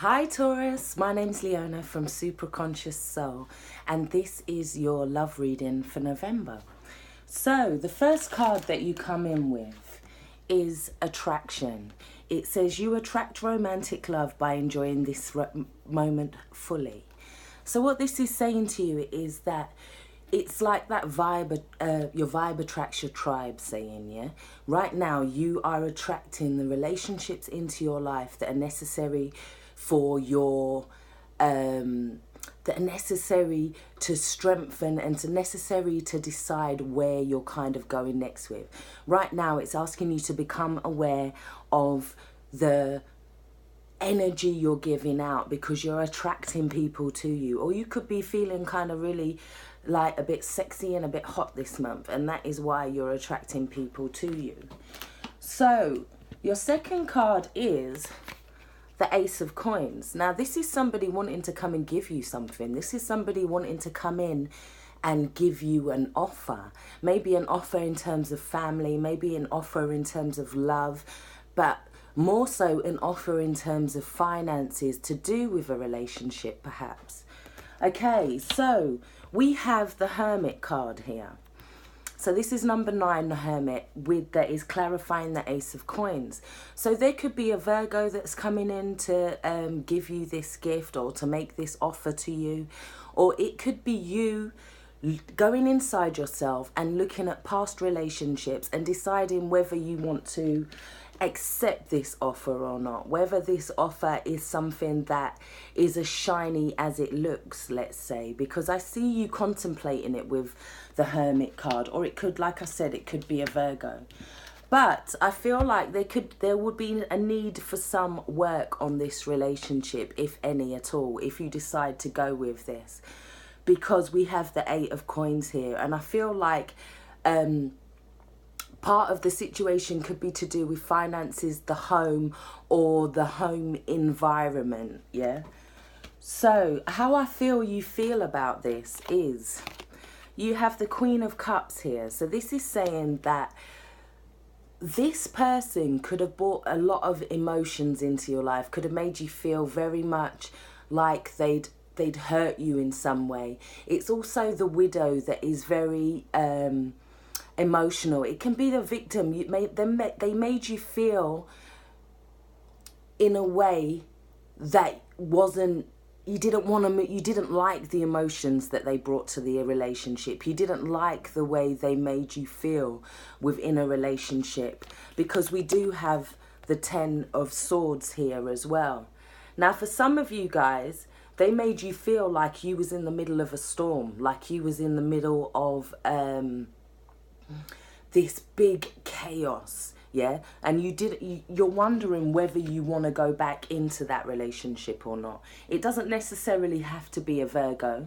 Hi Taurus, my name's Leona from Supra ConsciousSoul, and this is your love reading for November. So the first card that you come in with is attraction. It says you attract romantic love by enjoying this moment fully. So what this is saying to you is that it's like that vibe, your vibe attracts your tribe saying, yeah? Right now, you are attracting the relationships into your life that are necessary for your, that are necessary to strengthen and to necessary to decide where you're kind of going next with. Right now, it's asking you to become aware of the energy you're giving out because you're attracting people to you. Or you could be feeling kind of really like a bit sexy and a bit hot this month, and that is why you're attracting people to you. So your second card is the Ace of Coins. Now this is somebody wanting to come and give you something. This is somebody wanting to come in and give you an offer. Maybe an offer in terms of family, maybe an offer in terms of love, but more so an offer in terms of finances to do with a relationship perhaps. Okay, so we have the Hermit card here. So this is number 9, the Hermit, that is clarifying the Ace of Coins. So there could be a Virgo that's coming in to give you this gift or to make this offer to you. Or it could be you going inside yourself and looking at past relationships and deciding whether you want to accept this offer or not, whether this offer is something that is as shiny as it looks, let's say, because I see you contemplating it with the Hermit card, or it could, like I said, it could be a Virgo. But I feel like there would be a need for some work on this relationship, if any at all, if you decide to go with this, because we have the 8 of Coins here, and I feel like part of the situation could be to do with finances, the home, or the home environment, yeah? So how I feel you feel about this is you have the Queen of Cups here. So this is saying that this person could have brought a lot of emotions into your life, could have made you feel very much like they'd hurt you in some way. It's also the widow that is very emotional. It can be the victim. They made you feel in a way that wasn't, you didn't like the emotions that they brought to the relationship. You didn't like the way they made you feel within a relationship, because we do have the 10 of Swords here as well. Now for some of you guys, they made you feel like you was in the middle of a storm, like you was in the middle of this big chaos, yeah? And you're wondering whether you want to go back into that relationship or not. It doesn't necessarily have to be a Virgo.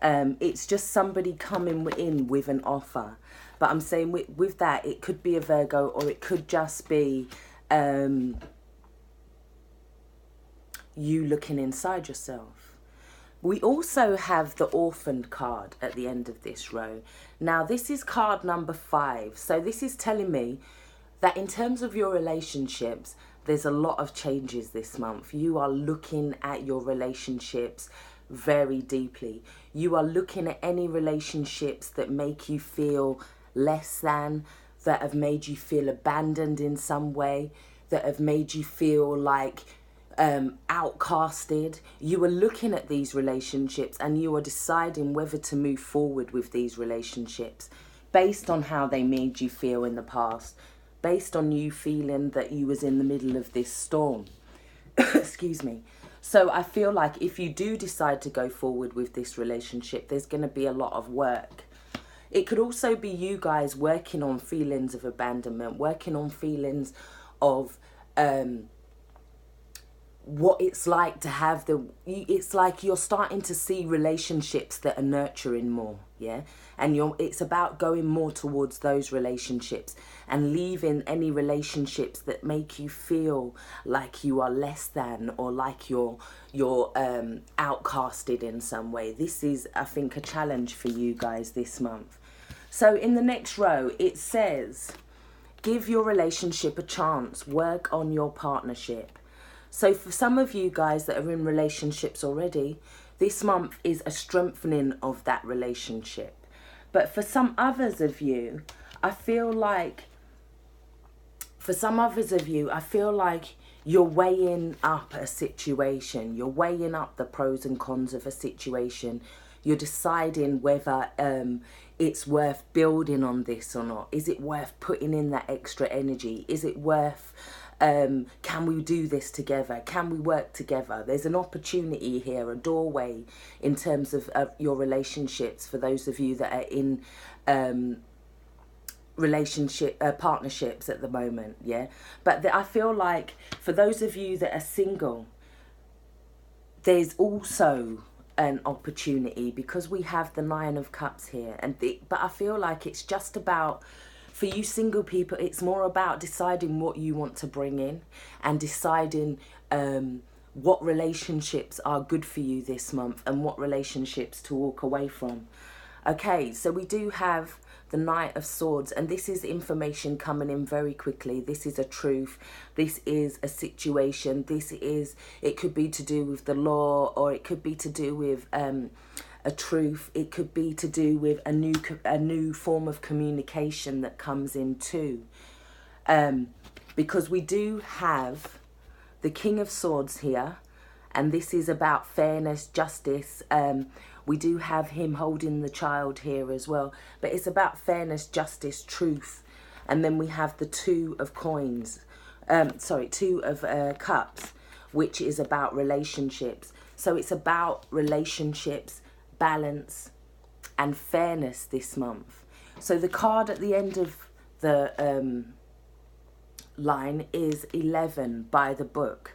It's just somebody coming in with an offer. But I'm saying with that, it could be a Virgo, or it could just be you looking inside yourself. We also have the Orphaned card at the end of this row. Now, this is card number 5. So this is telling me that in terms of your relationships, there's a lot of changes this month. You are looking at your relationships very deeply. You are looking at any relationships that make you feel less than, that have made you feel abandoned in some way, that have made you feel like outcasted. You are looking at these relationships and you are deciding whether to move forward with these relationships based on how they made you feel in the past, based on you feeling that you was in the middle of this storm. Excuse me. So I feel like if you do decide to go forward with this relationship, there's going to be a lot of work. It could also be you guys working on feelings of abandonment, working on feelings of what it's like to have it's like you're starting to see relationships that are nurturing more, yeah? And it's about going more towards those relationships and leaving any relationships that make you feel like you are less than, or like you're outcasted in some way. This is, I think, a challenge for you guys this month. So in the next row, it says, give your relationship a chance, work on your partnership. So for some of you guys that are in relationships already, this month is a strengthening of that relationship. But for some others of you, I feel like you're weighing up a situation. You're weighing up the pros and cons of a situation. You're deciding whether it's worth building on this or not. Is it worth putting in that extra energy? Is it worth, can we do this together? Can we work together? There's an opportunity here, a doorway in terms of your relationships for those of you that are in partnerships at the moment, yeah. But I feel like for those of you that are single, there's also an opportunity because we have the Nine of Cups here, but I feel like it's just about, for you single people, it's more about deciding what you want to bring in and deciding what relationships are good for you this month and what relationships to walk away from. Okay, so we do have the Knight of Swords, and this is information coming in very quickly. This is a truth. This is a situation. It could be to do with the law, or it could be to do with a truth. It could be to do with a new form of communication that comes in too. Because we do have the King of Swords here, and this is about fairness, justice. We do have him holding the child here as well. But it's about fairness, justice, truth. And then we have the Two of Cups, which is about relationships. So it's about relationships, balance, and fairness this month. So the card at the end of the line is 11 by the book.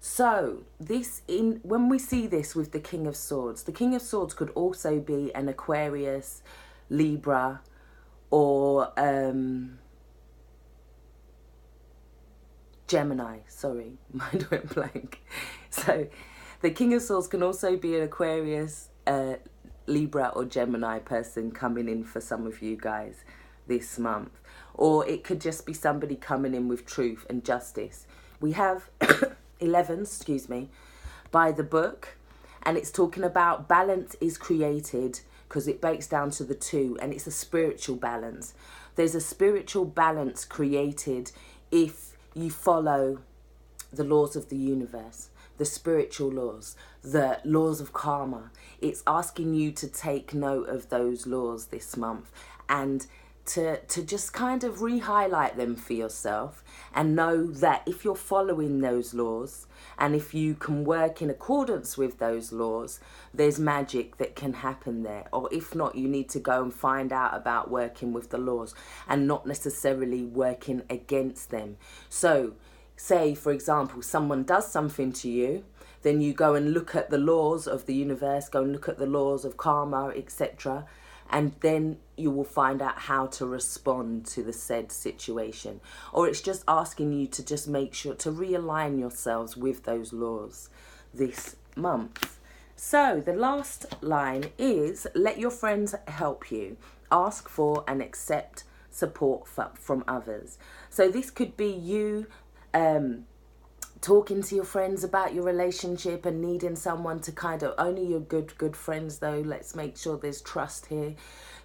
So when we see this with the King of Swords could also be an Aquarius, Libra, or Gemini. Sorry, mind went blank. So the King of Swords can also be an Aquarius, Libra, or Gemini person coming in for some of you guys this month. Or it could just be somebody coming in with truth and justice. We have 11, by the book, and it's talking about balance is created because it breaks down to the two, and it's a spiritual balance. There's a spiritual balance created if you follow the laws of the universe, the spiritual laws, the laws of karma. It's asking you to take note of those laws this month and to just kind of re-highlight them for yourself, and know that if you're following those laws and if you can work in accordance with those laws, there's magic that can happen there. Or if not, you need to go and find out about working with the laws and not necessarily working against them. So say, for example, someone does something to you, then you go and look at the laws of the universe, go and look at the laws of karma, etc., and then you will find out how to respond to the said situation. Or it's just asking you to just make sure to realign yourselves with those laws this month. So the last line is, let your friends help you. Ask for and accept support from others. So this could be you talking to your friends about your relationship and needing someone to kind of, only your good friends though, let's make sure there's trust here.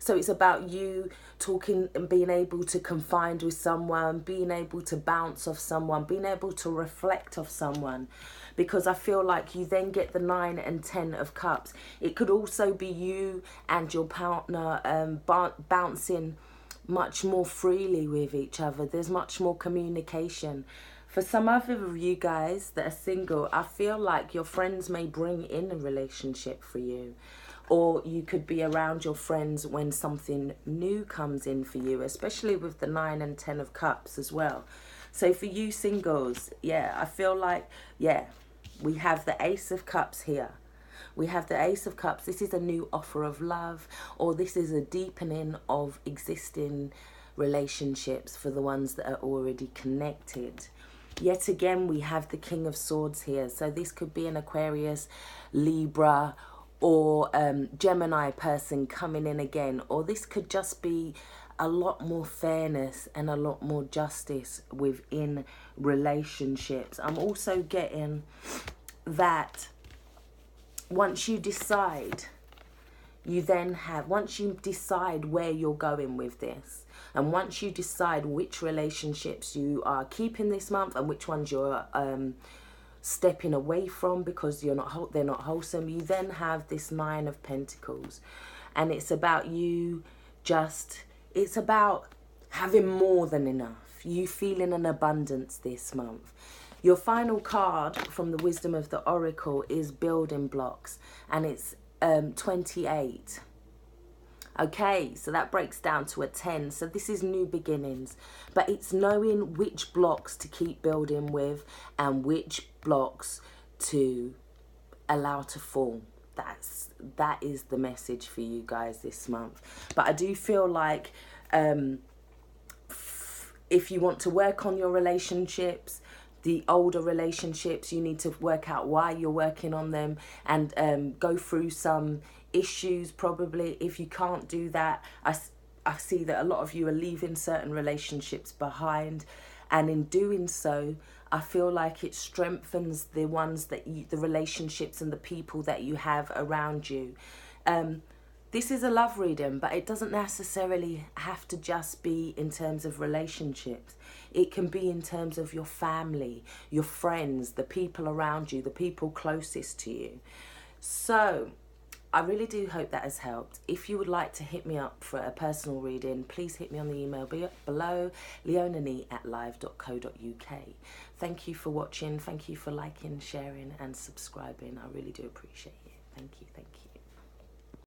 So it's about you talking and being able to confide with someone, being able to bounce off someone, being able to reflect off someone, because I feel like you then get the 9 and 10 of Cups. It could also be you and your partner bouncing much more freely with each other. There's much more communication. For some other of you guys that are single, I feel like your friends may bring in a relationship for you. Or you could be around your friends when something new comes in for you, especially with the 9 and 10 of Cups as well. So for you singles, yeah, I feel like, yeah, we have the Ace of Cups here. We have the Ace of Cups. This is a new offer of love, or this is a deepening of existing relationships for the ones that are already connected. Yet again, we have the King of Swords here. So this could be an Aquarius, Libra, or Gemini person coming in again. Or this could just be a lot more fairness and a lot more justice within relationships. I'm also getting that once you decide, once you decide where you're going with this, and once you decide which relationships you are keeping this month and which ones you're stepping away from because they're not wholesome, you then have this Nine of Pentacles, and it's about it's about having more than enough, you feeling an abundance this month. Your final card from the Wisdom of the Oracle is Building Blocks, and it's 28. Okay, so that breaks down to a 10. So this is new beginnings, but it's knowing which blocks to keep building with and which blocks to allow to fall. That is the message for you guys this month. But I do feel like if you want to work on your relationships, the older relationships, you need to work out why you're working on them and go through some issues probably. If you can't do that, I see that a lot of you are leaving certain relationships behind, and in doing so, I feel like it strengthens the ones that the relationships and the people that you have around you. This is a love reading, but it doesn't necessarily have to just be in terms of relationships. It can be in terms of your family, your friends, the people around you, the people closest to you. So I really do hope that has helped. If you would like to hit me up for a personal reading, please hit me on the email below, leonanie@live.co.uk. Thank you for watching. Thank you for liking, sharing and subscribing. I really do appreciate it. Thank you. Thank you.